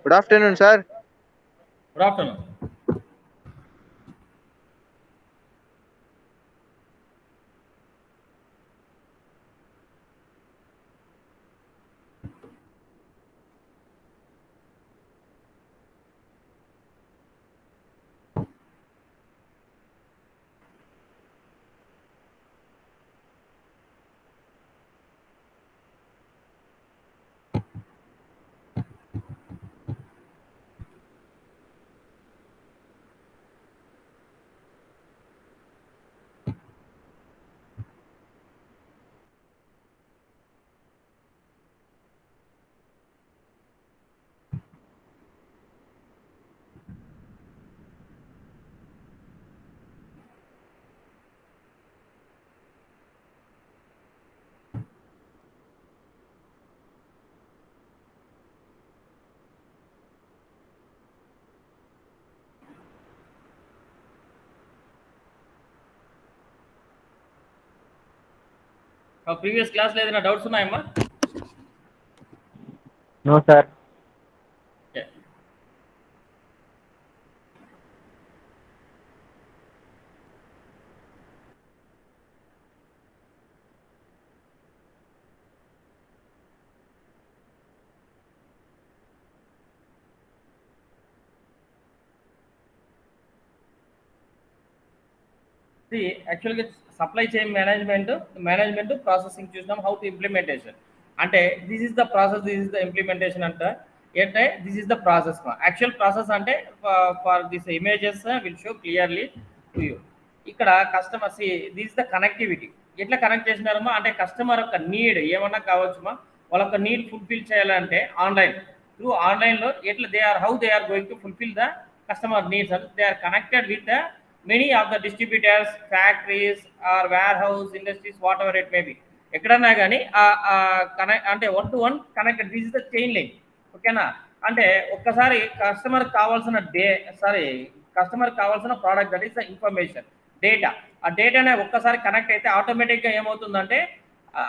Good afternoon, sir. Good afternoon. Previous class లో ఏదైనా doubts ఉన్నాయమ్మా? No, sir. Okay. యాక్చువల్గా సప్లై చైన్ మేనేజ్మెంట్ ప్రాసెసింగ్ చూసినాం. హౌ టు ఇంప్లిమెంటేషన్ అంటే this is the process, this is the implementation అంట. ఏంటంటే this is the process. Actual process అంటే for this images will show clearly to you. ఇక్కడ customer this is the connectivity. ఎట్లా connect చేసినారమ్మా అంటే customer యొక్క need ఏమన్నా కావచ్చుమా, వాళ్ళ యొక్క నీడ్ ఫుల్ఫిల్ చేయాలంటే ఆన్లైన్ త్రూ ఆన్లైన్లో ఎట్లా how they are going to fulfil the customer needs. They are connected with the many of the distributors, factories or warehouse industries, whatever it may be. ఎక్కడన్నా కానీ అంటే 1 to 1 connected. This is the chain link. ఓకేనా? అంటే ఒక్కసారి customer కావాల్సిన customer కావాల్సిన product, that is the information, data. ఆ డేటానే ఒక్కసారి కనెక్ట్ అయితే ఆటోమేటిక్గా ఏమవుతుందంటే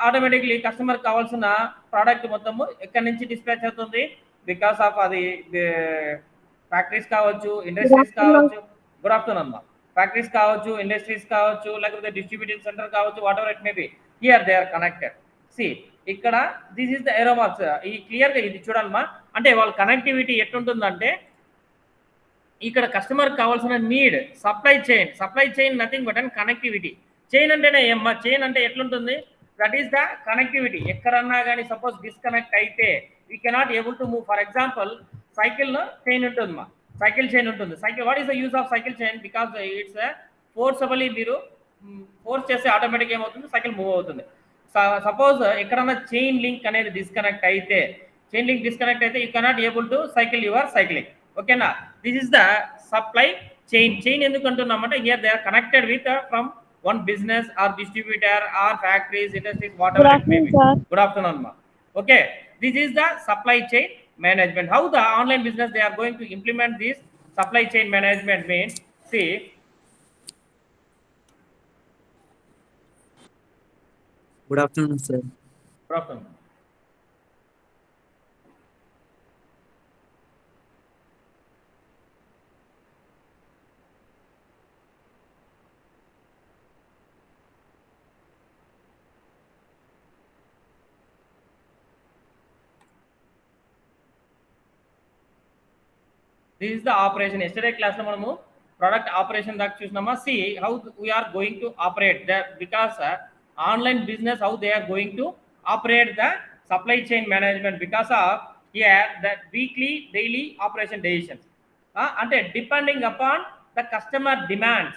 ఆటోమేటిక్లీ కస్టమర్ కావాల్సిన ప్రోడక్ట్ మొత్తము ఎక్కడి నుంచి డిస్పాచ్ అవుతుంది. బికాస్ ఆఫ్ అది ఫ్యాక్టరీస్ కావచ్చు, ఇండస్ట్రీస్ కావచ్చు. గుడ్ ఆఫ్టర్నూన్ అమ్మా. ఫ్యాక్టరీస్ కావచ్చు, ఇండస్ట్రీస్ కావచ్చు, లేకపోతే డిస్ట్రిబ్యూటింగ్ సెంటర్ కావచ్చు, whatever it may be, here they are connected. ఇక్కడ this is the arrow marks. ఈ క్లియర్గా ఇది చూడాలమ్మా. అంటే వాళ్ళ కనెక్టివిటీ ఎట్లుంటుందంటే ఇక్కడ కస్టమర్ కావాల్సిన need supply chain nothing but and connectivity. Chain అంటేనే ఏమ్మా, చైన్ అంటే ఎట్లుంటుంది, దట్ ఈస్ ద కనెక్టివిటీ. ఎక్కడన్నా కానీ సపోజ్ డిస్కనెక్ట్ అయితే we cannot able to move. For example సైకిల్లో చైన్ ఉంటుందమ్మా, సైకిల్ చైన్ ఉంటుంది. Cycle what is the use of cycle chain? Because it's forcibly మీరు ఫోర్స్ చేస్తే ఆటోమేటిక్ ఏమవుతుంది, సైకిల్ మూవ్ అవుతుంది. సపోజ్ ఎక్కడన్నా చైన్ లింక్ అనేది డిస్కనెక్ట్ అయితే you cannot able to cycle your cycling. ఓకేనా? This is the supply chain. ఎందుకు అంటున్నామంటే here they are connected with from one business or distributor or factories, industries, whatever it may be. Good afternoon ma. Okay, this is the supply chain management. How the online business they are going to implement this supply chain management means, see, good afternoon sir. Good afternoon. This is the operation. Yesterday class lo manamu product operation dak chusnama. See how we are going to operate that, because online business how they are going to operate the supply chain management, because of here that weekly daily operation decisions ante depending upon the customer demands.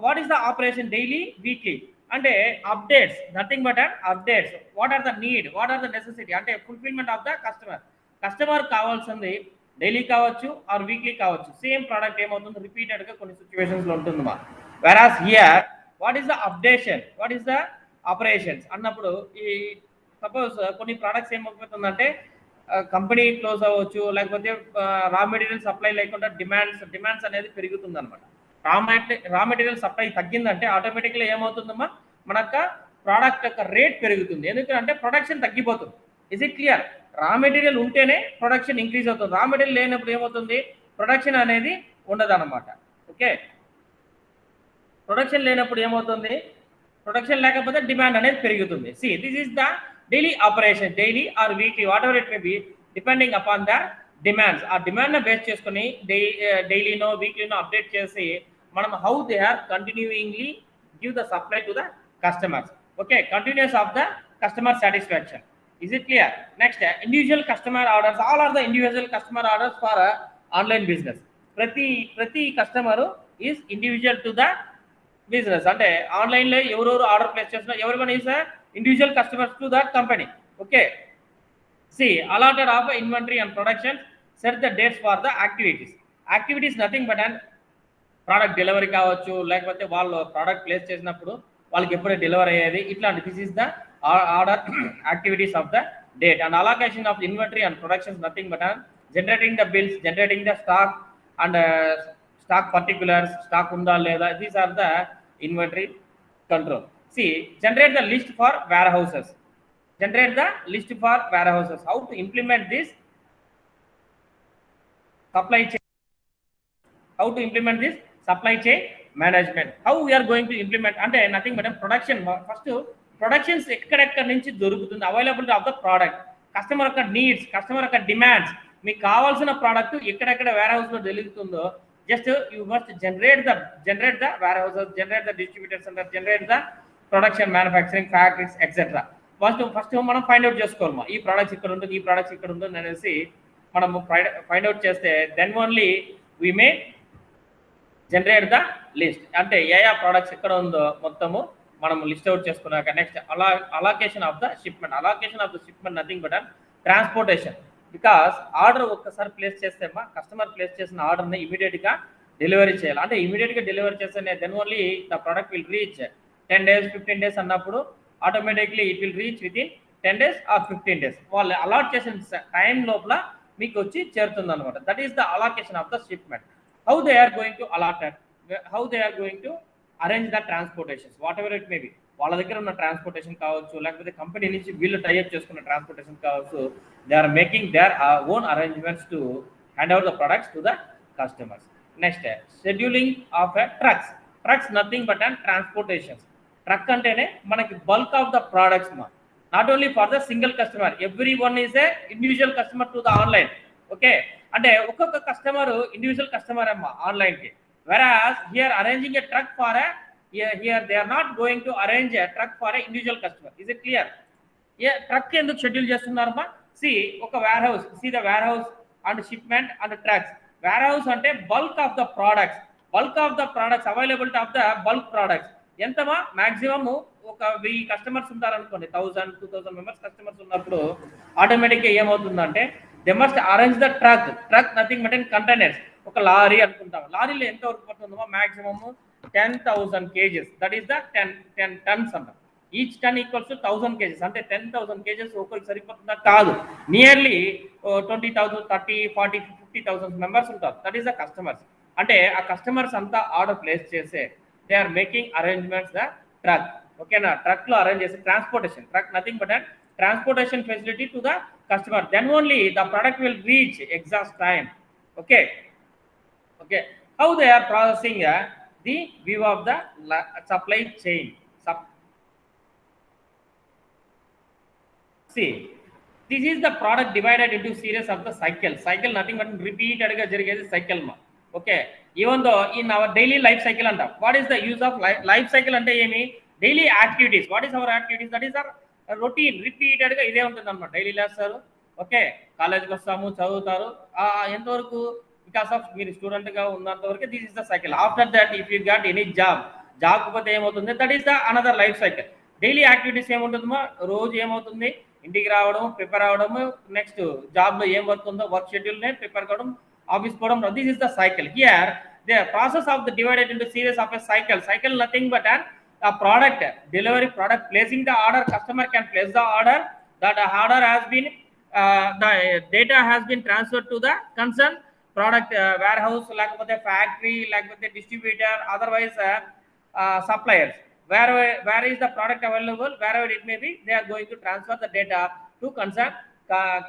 What is the operation daily, weekly ante updates, nothing but an updates. What are the need, what are the necessity ante fulfillment of the customer కావాల్సింది daily కావచ్చు or weekly కావచ్చు. Same product ఏమవుతుంది, రిపీటెడ్గా కొన్ని సిచ్యువేషన్స్లో ఉంటుందమ్మా. Whereas here what is the updation, what is the operations అన్నప్పుడు ఈ సపోజ్ కొన్ని ప్రోడక్ట్స్ ఏమవుతుందంటే కంపెనీ క్లోజ్ అవ్వచ్చు, లేకపోతే రా మెటీరియల్ సప్లై లేకుండా డిమాండ్స్ అనేది పెరుగుతుంది అనమాట. రా మెటీరియల్ సప్లై తగ్గిందంటే ఆటోమేటిక్గా ఏమవుతుందమ్మా, మన యొక్క ప్రోడక్ట్ యొక్క రేట్ పెరుగుతుంది. ఎందుకంటే ప్రొడక్షన్ తగ్గిపోతుంది. Is it clear? Raw material ఉంటేనే ప్రొడక్షన్ ఇంక్రీజ్ అవుతుంది. రా మెటీరియల్ లేనప్పుడు ఏమవుతుంది, ప్రొడక్షన్ అనేది ఉండదు అనమాట. ఓకే, ప్రొడక్షన్ లేనప్పుడు ఏమవుతుంది, ప్రొడక్షన్ లేకపోతే డిమాండ్ అనేది పెరుగుతుంది. See this is the daily operation, daily or weekly whatever it may be, depending upon the demands. ఆ డిమాండ్ని బేస్ చేసుకుని డైలీనో వీక్లీనో అప్డేట్ చేసి మనం how they are continuingly give the supply to the customers. Okay, continuous of the customer satisfaction. Is it clear? Next, individual customer orders. All are the individual customer orders for online business. ప్రతి customer is individual to the business. అంటే ఆన్లైన్లో ఎవరెవరు order place చేస్తున్నా every one is individual customers to that company. Okay, see allotted of inventory and production, set the dates for the activities nothing but and product delivery కావచ్చు, లేకపోతే వాళ్ళు product place చేసినప్పుడు వాళ్ళకి ఎప్పుడే డెలివరీ అయ్యేది, ఇట్లాంటి this is the order activities of the date. And allocation of inventory and production is nothing but generating the bills, generating the stock and stock particulars, stock unda leda, these are the inventory control. See, generate the list for warehouses, how to implement this supply chain management, how we are going to implement. అంటే nothing but production. First productions ఎక్కడెక్కడి నుంచి దొరుకుతుంది, availability of the product, customer యొక్క needs, customer యొక్క demands, మీకు కావాల్సిన product ఎక్కడెక్కడ wear హౌస్లో దొరుకుతుందో just you must generate the wear houses, generate the distributor centre, generate the production manufacturing factories etcetera. First మనం ఫైండ్ అవుట్ చేసుకోవాలమ్మా, ఈ ప్రోడక్ట్స్ ఇక్కడ ఉంటుంది, ఈ ప్రోడక్ట్స్ ఇక్కడ ఉంటుంది అనేసి మనము ఫైండ్ అవుట్ చేస్తే then only we may generate the list. అంటే ఏ ప్రోడక్ట్స్ ఎక్కడ ఉందో మొత్తము మనం లిస్ట్ అవుట్ చేసుకున్నాక next allocation of the shipment nothing but transportation. Because order ఒక్కసారి ప్లేస్ చేస్తే కస్టమర్ ప్లేస్ చేసిన ఆర్డర్ని ఇమీడియట్గా డెలివరీ చేయాలి. అంటే ఇమీడియట్గా డెలివరీ చేస్తే then only the product will reach 10 days 15 days అన్నప్పుడు automatically it will reach within 10 days or 15 days. వాళ్ళు అలాట్ చేసిన టైం లోపల మీకు వచ్చి చేరుతుంది అనమాట. That is the allocation of the shipment. How they are going to allotted, how they are going to arrange the transportations, whatever it may be. వాళ్ళ దగ్గర ఉన్న ట్రాన్స్పోర్టేషన్ కావచ్చు, లేకపోతే కంపెనీ నుంచి వీళ్ళు టైఅప్ చేసుకున్న ట్రాన్స్పోర్టేషన్ కావచ్చు, they are making their own arrangements to hand out the products to the customers. Next, scheduling of trucks nothing but and transportations. Truck అంటేనే మనకి bulk of the products not only for the single customer, every one is a individual customer to the online. Okay, అంటే ఒక్కొక్క customer individual customer అమ్మా ఆన్లైన్కి. Whereas here arranging a truck for here they are not going to arrange a truck for a individual customer. Is it clear? Yeah, truck ఎందుకు schedule చేస్తున్నారమ్మా? See, ఒక warehouse, see the warehouse and shipment and trucks. Warehouse అంటే bulk of the products, availability of the bulk products. ఎంతమా maximum ఒక 1000 customers ఉంటారనుకోండి, 1000-2000 members customers ఉన్నప్పుడు ఆటోమేటిక్గా ఏమవుతుందంటే they must arrange the truck nothing but in containers. ఒక lorry అనుకుంటాం, లారీలో ఎంత వరకు పడుతుందో maximum 10,000 kgs, that is the 10 tons అంటాం. Each ton equals to 1000 kgs. అంటే 10,000 kgs ఒకరికి సరిపోతుందా? కాదు, నియర్లీ 20,000, 30, 40, 50,000 మెంబర్స్ ఉంటారు. That is the customers. అంటే ఆ కస్టమర్స్ అంతా ఆర్డర్ ప్లేస్ చేసే they are making arrangements the truck. ఓకేనా, ట్రక్ లో అరేంజ్ చేసి transportation, truck nothing but transportation facility to the customer. Then only the product will reach exact time. Okay, how they are processing the view of the supply chain. See, this is the product divided into series of the cycle nothing but repeated ga jarigedi cycle ma. Okay, even though in our daily life cycle anta, what is the use of life cycle ante emi? Daily activities. What is our activities? That is our routine, repeated ga ide untundi annamata. Daily చేస్తారు. Okay, కాలేజ్కి వస్తాము, చదువుతారు, ఎంతవరకు because of మీరు స్టూడెంట్గా ఉన్నంత వరకు this is the cycle. After that if you got any job పోతే ఏమవుతుంది, that is the another life cycle. Daily activities ఏముంటుందో, రోజు ఏమవుతుంది, ఇంటికి రావడం, ప్రిపేర్ అవ్వడం, నెక్స్ట్ జాబ్లో ఏం వర్క్ ఉందో వర్క్ షెడ్యూల్నే ప్రిపేర్ కావడం, ఆఫీస్ పోవడం. This is the cycle. Here the process of the divided into series of a cycle nothing but a product delivery, product placing the order, customer can place the order, that order has been the data has been transferred to the concerned product warehouse, లేకపోతే factory, లేకపోతే distributor, otherwise suppliers. Where is the product available, wherever it may be, they are going to transfer the data to concerned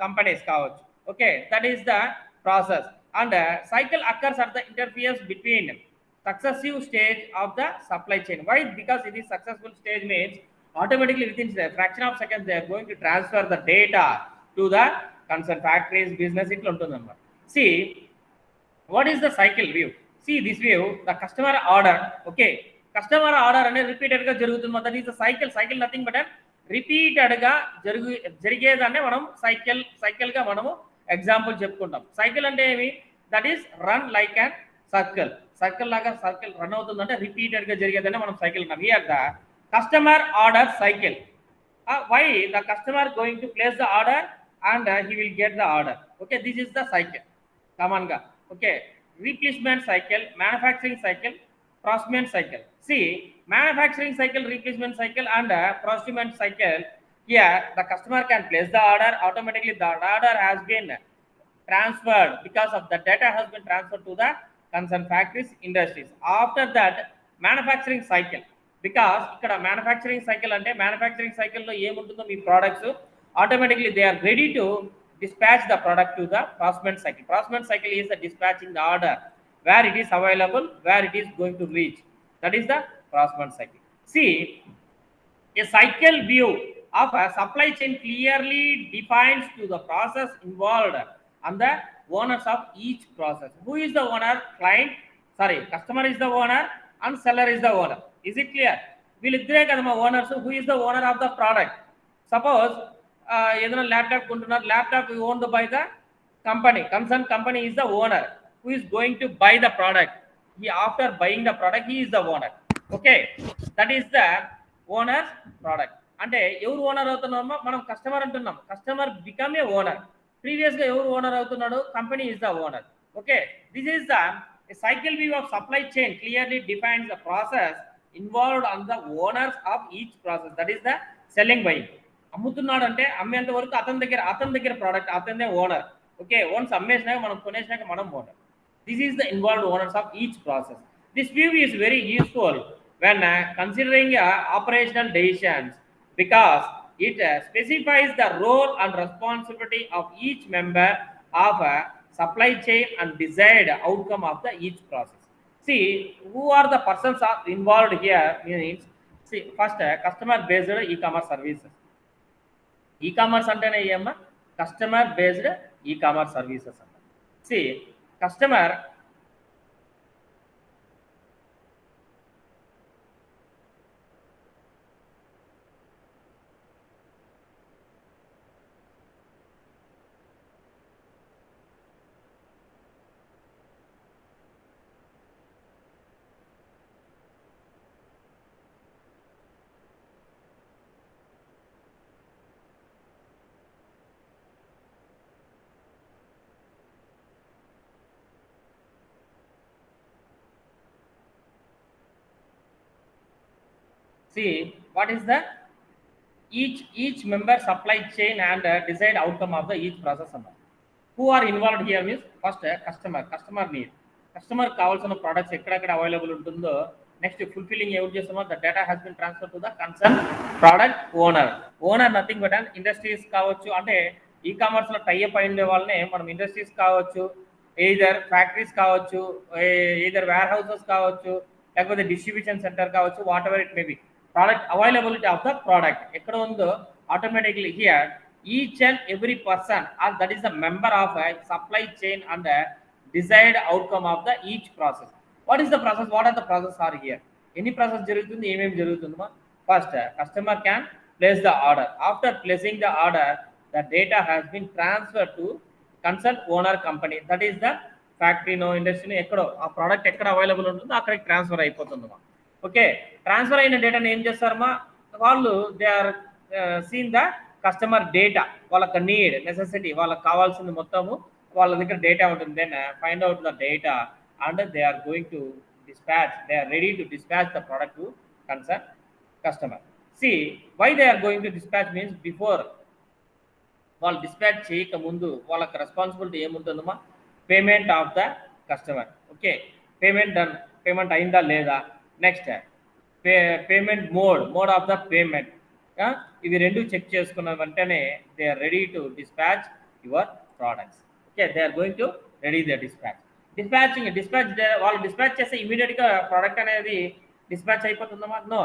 companies కావచ్చు. Okay, that is the process. And cycle occurs at the interface between successive stage of the supply chain. Why? Because it is successful stage means automatically within a fraction of seconds they are going to transfer the data to the concerned factories, business. ఇట్లా ఉంటుందన్నమాట. See, what is the cycle view? See this view, the customer order. Okay, customer order అనేది repeated గా జరుగుతుంది. That is the cycle nothing but repeated గా జరిగేదాన్ని మనం cycle గా మనము example చెప్పుకుంటాం. సైకిల్ అంటే ఏమి? That is run like and circle లాగా సర్కిల్ రన్ అవుతుందంటే రిపీటెడ్ గా జరిగేదాన్ని మనం సైకిల్ అంటాం. Here the customer order cycle. Why? The customer going to place the order and he will get the order. Okay, this is the cycle. Common ga. Okay, replacement cycle, manufacturing cycle, procurement cycle. See, manufacturing cycle, replacement cycle and procurement cycle. Here the customer can place the order, automatically the order has been transferred because of the data has been transferred to the concerned factories, industries. After that manufacturing cycle, because ఇక్కడ manufacturing cycle అంటే manufacturing సైకిల్లో ఏముంటుందో మీ products automatically they are ready to dispatch the product to the procurement cycle. Procurement cycle is the dispatching the order where it is available, where it is going to reach. That is the procurement cycle. See, a cycle view of a supply chain clearly defines to the process involved and the owners of each process. Who is the owner? Client, sorry, customer is the owner and seller is the owner. Is it clear? వీళ్ళిద్దరే కదా మా owners. Who is the owner of the product? Suppose ఏదైనా laptop కొంటున్నారు, laptop owned by the company, concern company is the owner. Who is going to buy the product? He after buying the product he is the owner. Okay, that is the owner product. అంటే ఎవరు owner అవుతున్నామో మనం customer అంటున్నాం. Customer become a owner. ప్రీవియస్గా ఎవరు owner అవుతున్నాడు? Company is the owner. Okay, this is the cycle view of supply chain clearly defines the process involved on the owners of each process. That is the selling buying. అమ్ముతున్నాడు అంటే అమ్మేంత వరకు అతని దగ్గర product అతనే owner. Okay, ones అమ్మేసినాక మనం కొనేసినాక మనం owner. This is the involved owners of each process. This view is very useful when considering operational decisions because it specifies the role and responsibility of each member of a supply chain and desired outcome of the each process. See, who are the persons are involved here means, see, first customer based e-commerce services. E-commerce antene emma customer based e-commerce services anta. See, customer see what is the each member supply chain and desired outcome of the each process. Who are involved here means first customer need. Customer కావాల్సిన products ఎక్కడెక్కడ available ఉంటుందో next fulfilling ఎవరు చేస్తామో the data has been transfer to the concern product owner nothing but and industries కావచ్చు. అంటే e commerce లో tie up అయి ఉండే వాళ్ళనే మనం ఇండస్ట్రీస్ కావచ్చు, ఎయిదర్ ఫ్యాక్టరీస్ కావచ్చు, ఎయిదర్ వేర్ హౌసెస్ కావచ్చు, లేకపోతే డిస్ట్రిబ్యూషన్ సెంటర్ కావచ్చు, whatever it may B. product availability of the product ekkada undo automatically here each and every person or that is the member of a supply chain and a desired outcome of the each process. What is the process? What are the process are here? Any process jarugutundi em jarugutundi ma? First customer can place the order. After placing the order the data has been transferred to concerned owner company, that is the factory no industry no ekkado aa product ekkada available untundo akkadiki transfer ayipotundi ma. Okay, transfer అయిన డేటాని ఏం చేస్తారమ్మా వాళ్ళు they are seen the customer data. వాళ్ళకి need necessity వాళ్ళకి కావాల్సింది మొత్తము వాళ్ళ దగ్గర డేటా ఉంటుంది. Then find out the data and they are going to dispatch, they are ready to dispatch the product to concern customer. See why they are going to dispatch means before వాళ్ళు dispatch చేయక ముందు వాళ్ళకి responsibility ఏముంటుందమ్మా? Payment of the customer. Okay, payment done, payment అయిందా లేదా, next payment mode of the payment, ఇవి రెండు check చేసుకున్న వెంటనే they are ready to dispatch your products. Okay, they are going to ready the dispatch వాళ్ళు dispatch చేస్తే ఇమీడియట్గా product అనేది డిస్పాచ్ అయిపోతుందమ్మా? నో.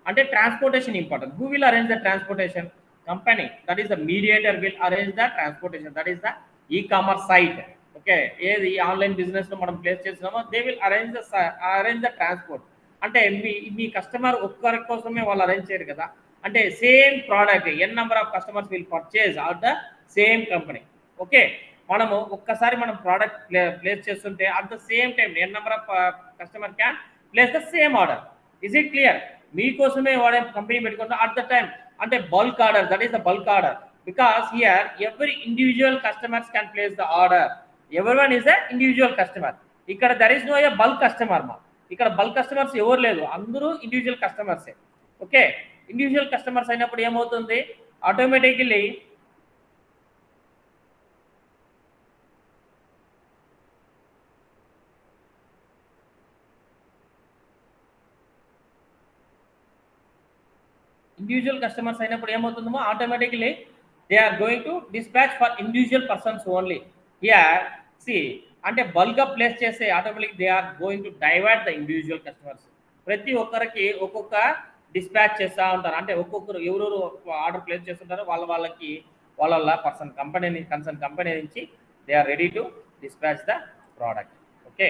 అంటే transportation important. Who will arrange the transportation? Company. That is the mediator will arrange the transportation. That is the e commerce site. Okay, ఏది online బిజినెస్లో మనం place చేస్తున్నామో they will arrange the transport. అంటే మీ customer ఒక్కరి కోసమే వాళ్ళు arrange చేయరు కదా. అంటే same product n number of customers will purchase of the same company. Okay, మనము ఒక్కసారి మనం ప్రోడక్ట్ ప్లేస్ చేస్తుంటే at the same time n number of customer can place the same order. Is it clear? మీకోసమే వాడే company పెట్టుకుంటాం at the time. అంటే bulk order, that is the bulk order. Because here every individual customers can place the order. Every one is the individual customer. ఇక్కడ there is no A bulk customer మా. ఇక్కడ bulk customers ఎవరు లేదు, అందరూ individual కస్టమర్సే. Okay, individual customers అయినప్పుడు ఏమవుతుంది? Automatically automatically they are going to dispatch for individual persons only. Here see అంటే బల్క్గా ప్లేస్ చేస్తే automatic they are going to divert the individual customers. ప్రతి ఒక్కరికి ఒక్కొక్క డిస్పాచ్ చేస్తూ ఉంటారు. అంటే ఒక్కొక్కరు ఎవరెవరు ఆర్డర్ ప్లేస్ చేస్తుంటారో వాళ్ళకి వాళ్ళ కన్సర్న్ కంపెనీ నుంచి they are ready to dispatch the product. Okay,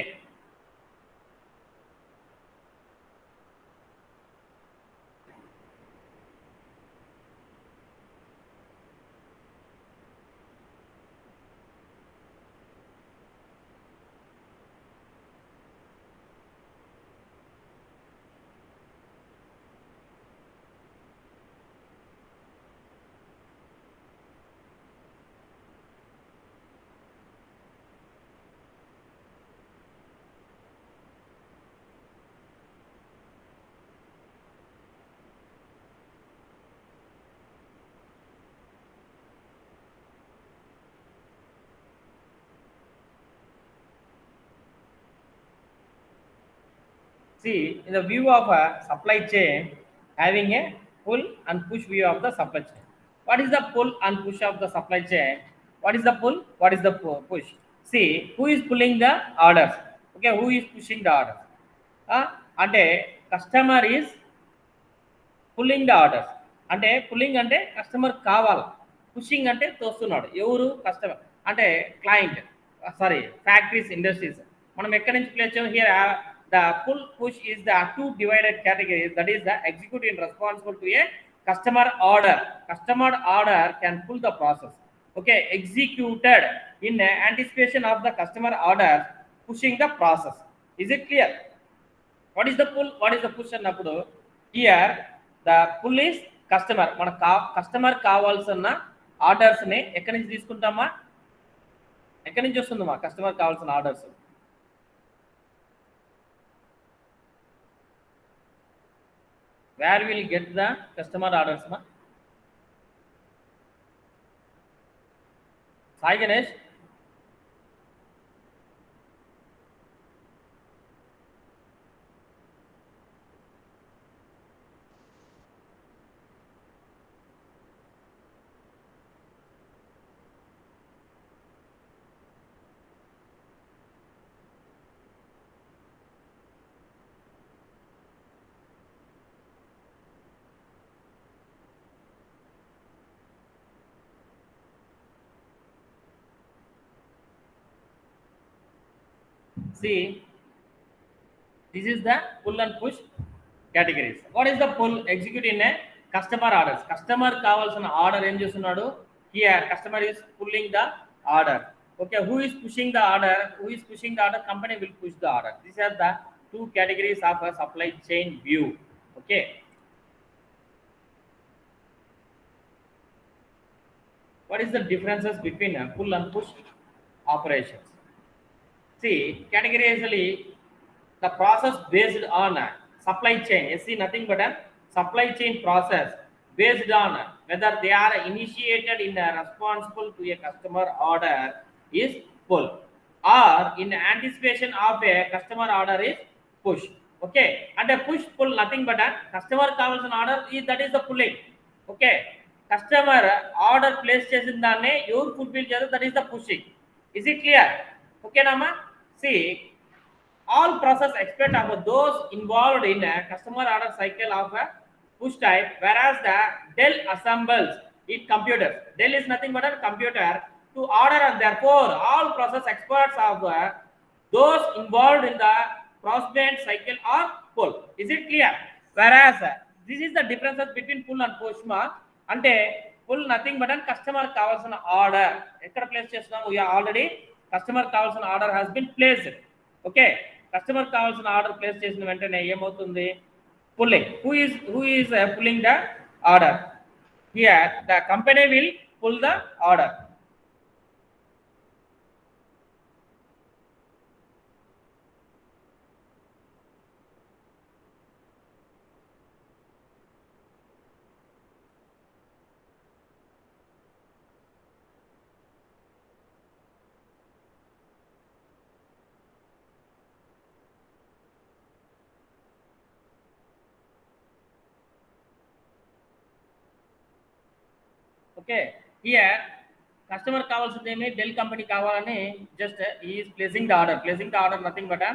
see, in the view of a supply chain, having a pull and push view of the supply chain. What is the pull and push of the supply chain? What is the pull? What is the push? See, who is pulling the orders? Okay, who is pushing the orders? అంటే customer is pulling the orders. అంటే pulling అంటే customer కావాలి, pushing అంటే తోస్తున్నాడు. ఎవరు? Customer. అంటే client, sorry factories, industries. మనం ఎక్కడి నుంచి ప్లేస్ చేయాలి? Here the pull push is the two divided categories. That is the executive responsible to a customer order. Customer order can pull the process. Okay, executed in anticipation of the customer order, pushing the process. Is it clear? What is the pull? What is the push అన్నప్పుడు here the pull is customer. మన customer కావాల్సిన ఆర్డర్స్ని ఎక్కడి నుంచి తీసుకుంటామా? ఎక్కడి నుంచి వస్తుందమ్మా customer కావాల్సిన orders? Where will get the customer orders ma? Sai Ganesh. See, this is the pull and push categories. What is the pull? Execute in a customer orders. Customer కావాల్సిన order ఏం చేస్తున్నాడు? Here customer is pulling the order. Okay, who is pushing the order? Who is pushing the order? Company will push the order. These are the two categories of a supply chain view. Okay, what is the differences between pull and push operations? See, categorically the process based on supply chain. You see, nothing but a supply chain process based on whether they are initiated in responsible to a customer order is pull, or in anticipation of a customer order is push. Okay, and a push pull nothing but a customer cavalcina order is, that is the pulling. Okay, customer order place చేసిన దాన్ని ఎవరు fulfil చేయాలి, that is the pushing. Is it clear? ఓకేనమ్మా? See all process expect of those involved in a customer order cycle of a push type, whereas the Dell assembles it computers. Dell is nothing but a computer to order, and therefore all process experts of those involved in the process cycle are pull. Is it clear? Whereas this is the differences between pull and push ma. Ante pull nothing but a customer కావాల్సిన order ఎక్కడ place చేస్తున్నాము, already customer కావాల్సిన order has been placed. ఓకే, customer కావాల్సిన order place చేసిన వెంటనే ఏమవుతుంది, pulling. Who is pulling the order? Here the company will pull the order. Okay, here customer కావాల్సింది ఏమి, డెల్ కంపెనీ కావాలని just is placing the order. Placing the order nothing but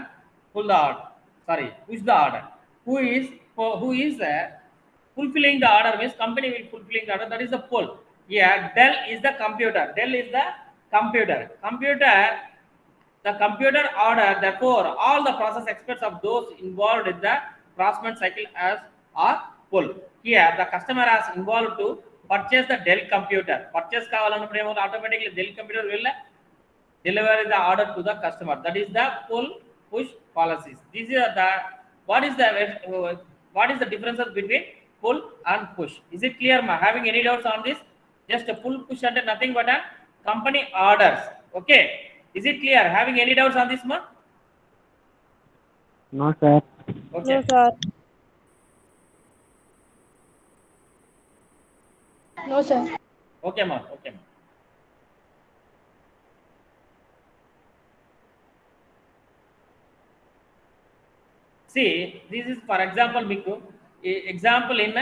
pull the order, sorry push the order. Who is fulfilling the order means company will fulfilling the order, that is the pull. Here Dell is the computer. Dell is the computer. The computer order, therefore all the process experts of those involved in the procurement cycle as are pull. Here the customer has involved to purchase the Dell computer. Purchase కావాలన్నప్పుడు ఏమో automatically Dell computer will deliver the order to the customer. That is the pull push policies. These are the what is the differences between pull and push. Is it clear ma? Having any doubts on this? Just a pull push and nothing but a company orders. Okay, is it clear? Having any doubts on this ma? No, sir. Okay. No, sir. No, sir. Okay ma, okay ma. See, this is for example మీకు example in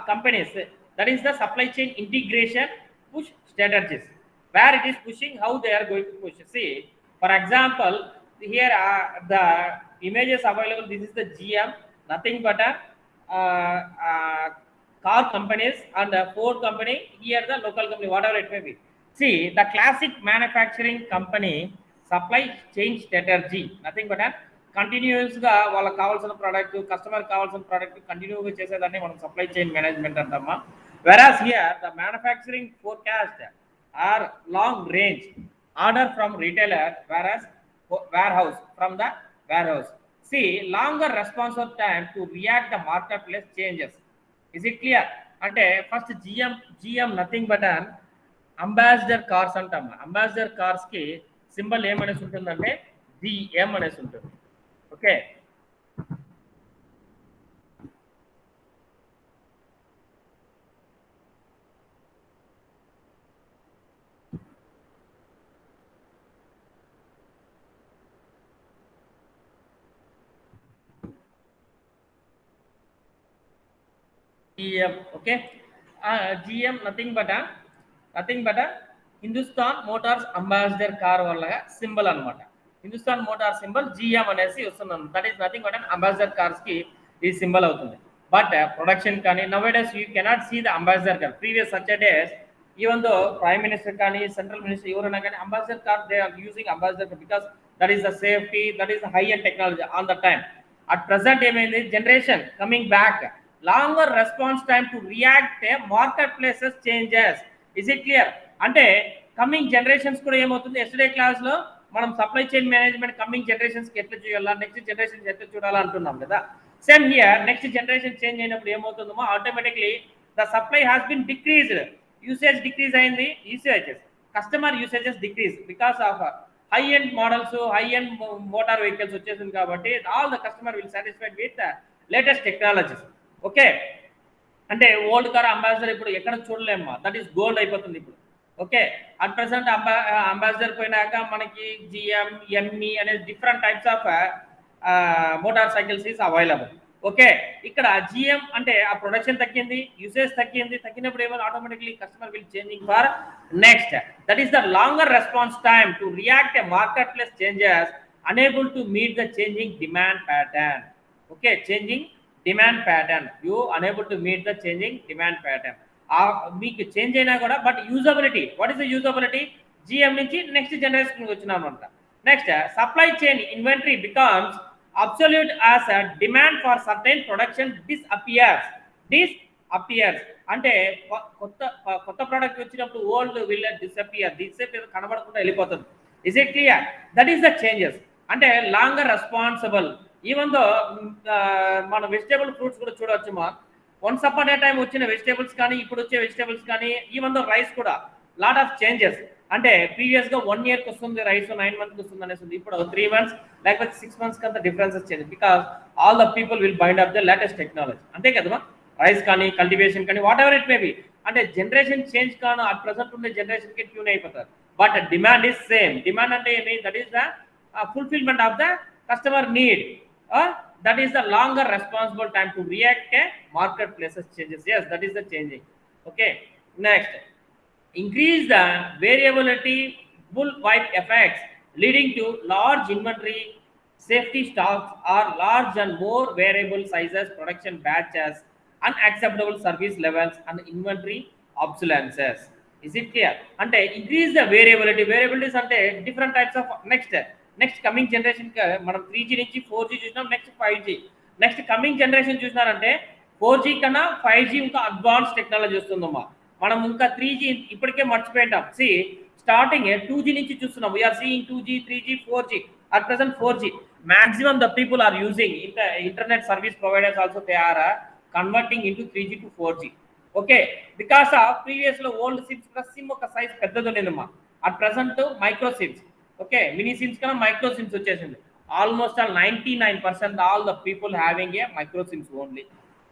companies, that is the supply chain integration push strategies, where it is pushing how they are going to push. See, for example, here the images available, this is the GM, nothing but a car companies and Ford company, here the local company, whatever it may be. See, the classic manufacturing company supply chain strategy, nothing but a కంటిన్యూస్గా వాళ్ళకి కావాల్సిన product, customer కావాల్సిన product కంటిన్యూగా చేసేదాన్ని మనం supply chain management అంటామా. Whereas here the manufacturing forecast or long range order from retailer, whereas warehouse from the warehouse. See, longer response of time to react the marketplace changes. Is it clear? అంటే first GM nothing but an Ambassador cars అంటాం. Ambassador cars కి symbol ఏమనేసి ఉంటుందంటే DM అనేసి ఉంటుంది. Okay, GM. Okay, GM nothing but a Hindustan Motors Ambassador car వల్ల symbol అనమాట. Hindustan Motor symbol GM అనేసి వస్తున్నాను. That is nothing but Ambassador cars కి ఈ సింబల్ అవుతుంది. బట్ ప్రొడక్షన్ కానీ nowadays you cannot see the Ambassador car. Previous such days even though prime minister కానీ central minister ఎవరైనా కానీ ambassador car they are using ambassador car because that is the safety, that is the high and technology on the time. At present ఏమైంది, generation coming back, longer response time to react marketplaces changes. Is it clear? అంటే coming generations కూడా ఏమవుతుంది, yesterday class లో మనం supply chain management coming generations కి ఎట్లా చేయాలా, next generation ఎట్లా చూడాలా అంటున్నాం కదా. Same here next generation change అయినప్పుడు ఏమవుతుందో automatically the supply has been decreased, usage decrease అయింది, usages customer usages decrease because of high end models, high end motor vehicles వచ్చేసింది కాబట్టి all the customer will satisfied with latest technologies. Okay, అంటే old car ambassador ఇప్పుడు ఎక్కడ చూడలేమ్మా, that is gold అయిపోతుంది ఇప్పుడు. Okay, at present ambassador పోయినాక మనకి GM, ME అనే different types of motor cycles is available. Okay, ఇక్కడ జిఎం అంటే ఆ ప్రొడక్షన్ తగ్గింది, యూసేజ్ తగ్గినప్పుడు ఏమో automatically customer will changing for next. That is the longer response time to react a market place changes unable to meet the changing demand pattern. Okay, changing demand pattern, you unable to meet the changing demand pattern. మీకు change అయినా కూడా but usability, what is the usability? GM నుంచి next generation వచ్చినాం అనమాట. Next supply chain inventory becomes absolute as demand for certain production disappears. అంటే కొత్త product వచ్చినప్పుడు old will disappear కనబడకుండా వెళ్ళిపోతుంది. Is it clear? That is the changes. అంటే longer responsible. Even though మన వెజిటేబుల్ ఫ్రూట్స్ కూడా చూడవచ్చు మా, వన్స్ అపాన్ ఏ టైం వచ్చిన వెజిటేబుల్స్ కానీ ఇప్పుడు వచ్చే వెజిటేబుల్స్ కానీ, ఈవెన్ దో రైస్ కూడా లాట్ ఆఫ్ చేంజెస్. అంటే ప్రీవియస్ గా 1 yearకి వస్తుంది రైస్, 9 months వస్తుంది అనేసి, ఇప్పుడు 3 months లేకపోతే 6 months అంత డిఫరెన్స్ వచ్చేది. Because all the people will bind up the latest technology. అంతే కదమ్మా, రైస్ కానీ కల్టివేషన్ కానీ what ever it may B. అంటే జనరేషన్ చేంజ్ కాను అట్ ప్రజెంట్ ఉండే జనరేషన్కి ట్యూన్ అయిపోతారు. But demand is same. Demand అంటే ఏమి? That is the fulfillment of the customer need. That is the longer responsible time to react a marketplaces changes. Yes, that is the changing. Okay, next, increase the variability bullwhip effects leading to large inventory safety stocks or large and more variable sizes production batches, unacceptable service levels and inventory obsolescence. Is it clear? అంటే increase the variability. Variabilities అంటే different types of next coming generation మనం 3G నుంచి 4G చూసినాం, next 5G. Next coming generation చూసినారంటే 4G కన్నా 5G ఇంకా advance technology వస్తుందమ్మా. మనం ఇంకా 3G ఇప్పటికే మర్చిపోయింటాం. స్టార్టింగ్ 2G నుంచి చూస్తున్నాం. We are seeing 2G, 3G, 4G. At present 4G. Maximum the people are using internet service providers also they are converting into 3G to 4G. Okay, because of previous లో old sims plus sim ఒక size పెద్దది ఉండేదమ్మా. At present micro sims, okay, mini sims కన్నా micro sims వచ్చేసింది. Almost all 99% all the people having a micro sims only.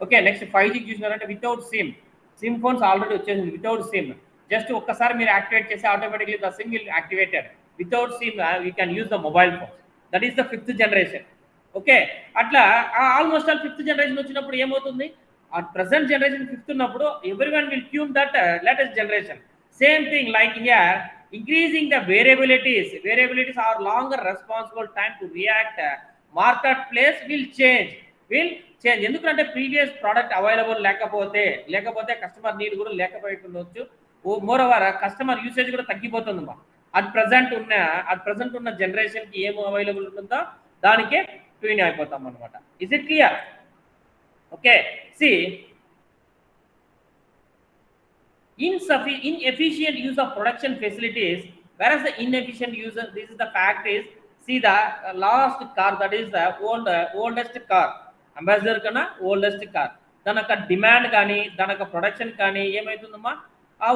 Okay, next 5G చూసినారంటే without sim phones already వచ్చేసింది. Without SIM just ఒక్కసారి మీరు activate చేసి automatically the SIM will activated. Without SIM you can use the mobile phones. That is the 5th generation. Okay, అట్లా almost all 5th generation వచ్చినప్పుడు ఏమవుతుంది? At present generation 5th ఉన్నప్పుడు everyone will tune that latest generation. Same thing like here, increasing the variabilities are longer responsible time to react, marketplace will change. ఎందుకంటే previous product available లేకపోతే customer need కూడా లేకపోవచ్చు. More over customer usage కూడా తగ్గిపోతుంది. At present ఉన్న జనరేషన్కి ఏం available ఉంటుందో దానికే ట్యూన్ అయిపోతాం అనమాట. Is it clear? Okay, see inefficient use of production facilities, whereas the inefficient use, this is the fact is, see the last car, that is the oldest car, ambassador kana oldest car, danaka demand kani danaka production kani emaitundamma, how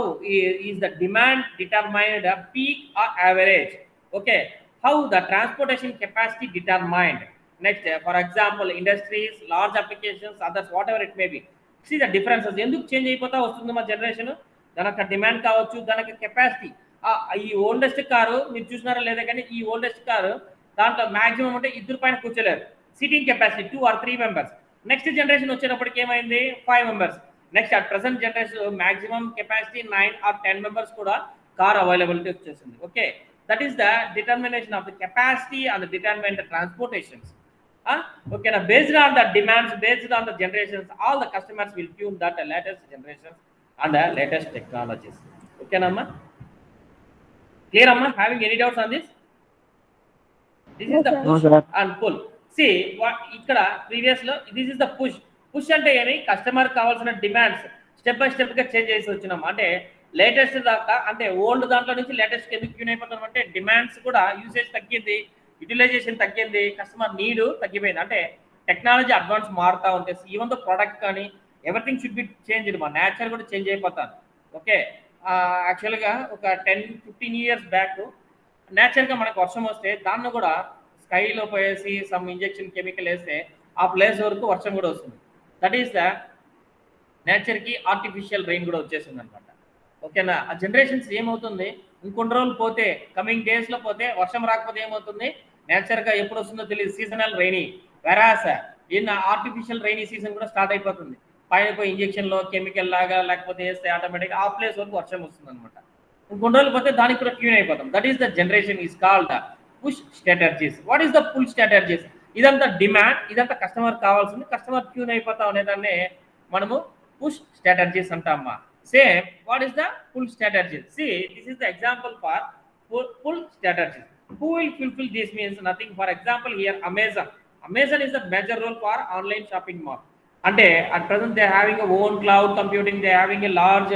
is the demand determined peak or average? Okay, how the transportation capacity determined. Next, for example, industries, large applications, others, whatever it may be. See the differences. ఎందుకు change అయిపోతా వస్తుందమ్మా generation? దానికి demand కావచ్చు, దానికి capacity. ఈ oldest car మీరు చూసినారా లేదా కానీ, ఈ ఓల్డెస్ట్ కారు దాంట్లో మాక్సిమం అంటే 2 పైన కూర్చోలేరు. Seating capacity 2 or 3 members. Next generation వచ్చేటప్పటికి ఏమైంది? 5 members. Next at present generation maximum capacity 9 or 10 members కూడా కార్ అవైలబిలిటీ వచ్చేసింది. Okay, that is the determination of the capacity and determine the transportations. Okay, now based on the demands, based on the generations, all the customers will tune that latest generations and the latest technologies. Okay, Namma? Clear, Amma? Having any doubts on this? This is the push and pull. See, what ikkada previous lo, this is the push. Push ante emi customer కావాల్సిన demands step by step గా change చేసి వచ్చినాం. అంటే latest దాకా, అంటే old దాంట్లో నుంచి latest ఎందుకు ట్యూన్ అయిపోతాం అంటే డిమాండ్స్ కూడా యూసేజ్ తగ్గింది, యూటిలైజేషన్ తగ్గింది, కస్టమర్ నీడ్ తగ్గిపోయింది. అంటే టెక్నాలజీ అడ్వాన్స్ మారుతూ ఉంటే ఈవెన్ ద ప్రోడక్ట్ కానీ ఎవ్రీథింగ్ షుడ్ బి చేంజ్. మా నేచర్ కూడా చేంజ్ అయిపోతాను. ఓకే, యాక్చువల్గా ఒక 10-15 years బ్యాక్ నేచర్గా మనకు వర్షం వస్తే దాన్ని కూడా స్కైలో పోయేసి సమ్ ఇంజెక్షన్ కెమికల్ వేస్తే ఆ ప్లేస్ వరకు వర్షం కూడా వస్తుంది. దట్ ఈస్ ద నేచర్కి ఆర్టిఫిషియల్ రెయిన్ కూడా వచ్చేసింది అనమాట. ఓకేనా? ఆ జనరేషన్స్ ఏమవుతుంది, ఇంకొన్ని రోజులు పోతే, కమింగ్ డేస్లో పోతే వర్షం రాకపోతే ఏమవుతుంది, నేచర్గా ఎప్పుడు వస్తుందో తెలియదు, seasonal rainy. వెరాస్ in artificial rainy season కూడా స్టార్ట్ అయిపోతుంది. పైన పోయి ఇంజెక్షన్‌లో కెమికల్ లాగా లేకపోతే ఏస్తే ఆటోమేటిక్‌గా ఆ ప్లేస్ వరకు వర్షం వస్తుందన్నమాట. ఇంకొన్ని రోజులు పోతే దానికి కూడా ట్యూన్ అయిపోతాం. That is the generation is called push strategies. What is the pull strategies? ఇదంతా డిమాండ్, ఇదంతా కస్టమర్ కావాల్సింది. కస్టమర్ ట్యూన్ అయిపోతాం అనేదాన్ని మనము పుష్ స్ట్రాటజీస్ అంటామా. Same what is the pull strategies? See this is the example for pull strategies. Who will fulfill this means nothing. For example, here Amazon. Amazon is the major role for online shopping mall. అంటే at present they are having a own cloud computing, they are having a large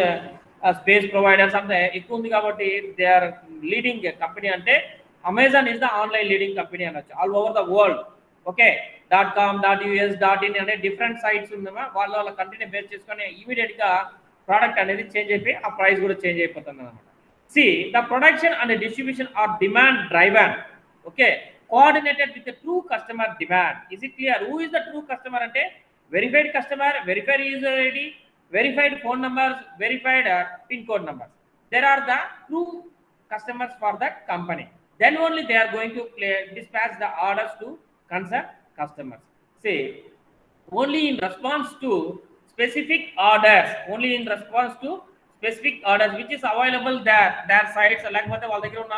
space providers అంటే ఎక్కువ ఉంది కాబట్టి they are leading company. అంటే Amazon is the online leading company అనొచ్చు all over the world. Okay, .com, .us, .in అనే different sites ఉందమ్మా. వాళ్ళ company base చేసుకొని ఇమీడియట్గా ప్రోడక్ట్ అనేది చేంజ్ అయిపోయి ఆ ప్రైస్ కూడా చేంజ్ అయిపోతుంది అనమాట. See, the production and the distribution are demand driven. Okay, coordinated with the true customer demand. Is it clear? Who is the true customer? Ante verified customer, verified user ID, verified phone numbers, verified pin code numbers. There are the true customers for that company. Then only they are going to dispatch the orders to concerned customers. See, only in response to specific orders, only in response to specific orders which is available there, their sites లేకపోతే వాళ్ళ దగ్గర ఉన్న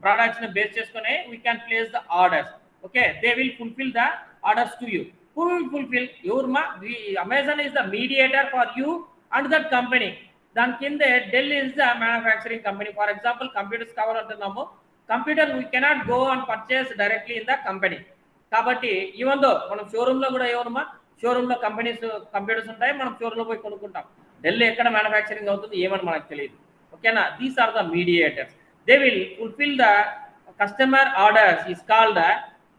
products ని base చేసుకొని we can place the orders. Okay, they will fulfill the orders to you. Who will fulfill? Your Amazon is the mediator for you and that company. దాని కింద Dell is the manufacturing company. For example, computers కావాలంటున్నాము, computer we cannot go and purchase directly in the company. కాబట్టి even though మనం షోరూంలో కూడా ఏమన్నా షోరూంలో computers ఉంటాయి, మనం షోరూంలో పోయి కొనుక్కుంటాం. ఢిల్లీ ఎక్కడ మ్యానుఫ్యాక్చరింగ్ అవుతుంది ఏమని మనకు తెలియదు. ఓకేనా, these are the mediators. They will fulfil the customer orders is called the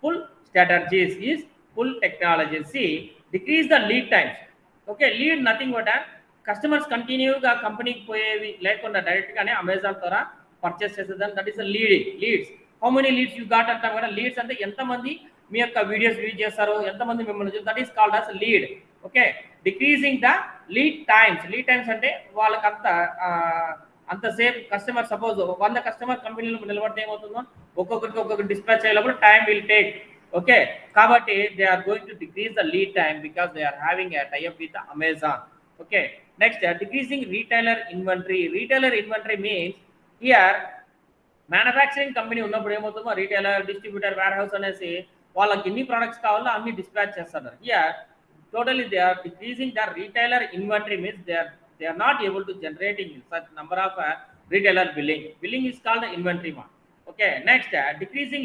pull strategies is pull technologies. See decrease the lead times. Okay, lead nothing but customers కంటిన్యూగా కంపెనీకి పోయేవి లేకుండా డైరెక్ట్గానే అమెజాన్ ద్వారా పర్చేస్ చేసేదాన్ని. That is the leads. How many leads you got అంటాం కదా. Leads అంటే ఎంతమంది మీ యొక్క వీడియోస్ వ్యూ చేస్తారు, ఎంతమంది మిమ్మల్ని చూస్తారు, that is called as lead. Okay, decreasing the lead times అంటే వాళ్ళకి అంతసేపు కస్టమర్ సపోజ్ 100 కస్టమర్ కంపెనీలో నిలబడితే ఏమవుతుందో ఒక్కొక్కరికి డిస్పాచ్ చేయాలప్పుడు టైం విల్ టేక్. ఓకే, కాబట్టి they are going to decrease the lead time because they are having a tie up with Amazon. Okay, next decreasing retailer inventory means here manufacturing company ఉన్నప్పుడు ఏమవుతుందో retailer, distributor, wear house అనేసి వాళ్ళకి ఎన్ని products కావాలో అన్ని dispatch చేస్తారు. Here totally they are decreasing the retailer inventory means they are not able to generating such number of retailer billing is called the inventory one. Okay, next decreasing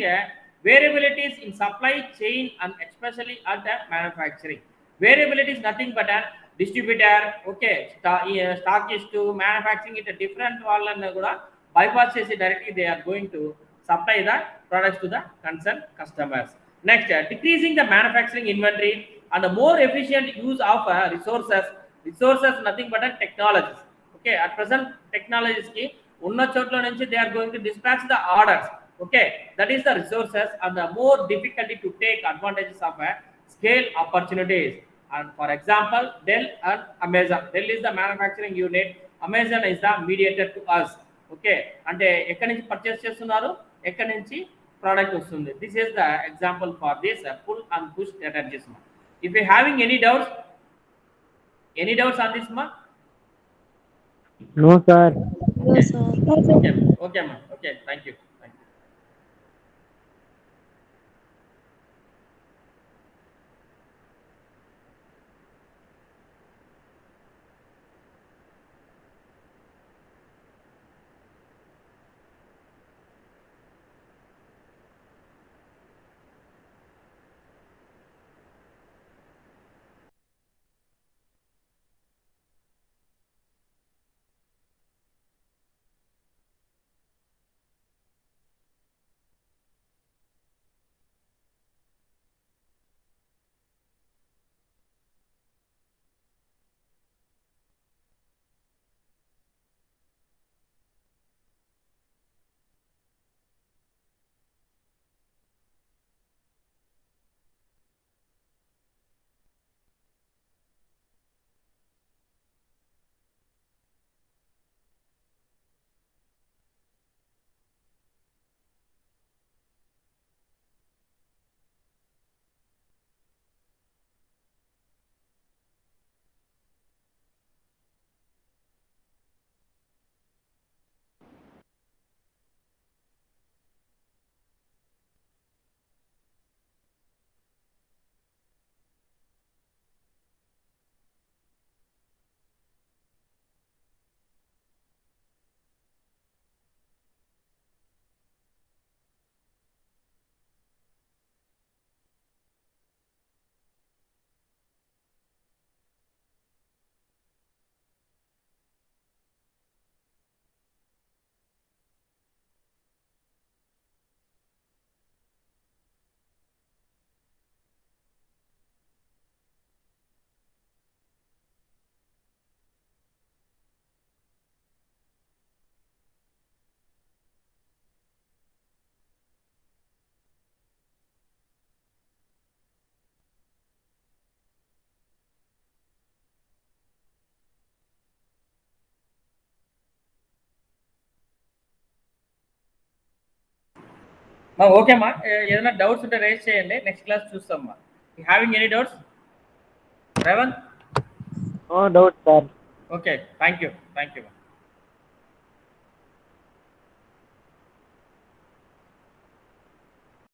variabilities in supply chain and especially at the manufacturing. Variability is nothing but a distributor, okay, stockist to manufacturing it a different వాళ్ళని కూడా bypass చేసి directly they are going to supply the products to the concerned customers. Next, decreasing the manufacturing inventory and the more efficient use of resources nothing but technologies. Okay, at present technologies ki unna chotla nunchi they are going to dispatch the orders. Okay, that is the resources and the more difficulty to take advantages of scale opportunities. And for example, Dell and Amazon. Dell is the manufacturing unit, Amazon is the mediator to us. Okay, అంటే ఎక్కడి నుంచి purchase చేస్తున్నారు, ఎక్కడి నుంచి product వస్తుంది. This is the example for this pull and push strategies. If you having any doubts on this ma? No, sir. Okay. Okay ma. Okay, thank you. Okay మా ఏదైనా doubts ఉంటే రేజ్ చేయండి, next class చూస్తాం మా. Having any doubts Revanth? No doubt sir. Okay, thank you.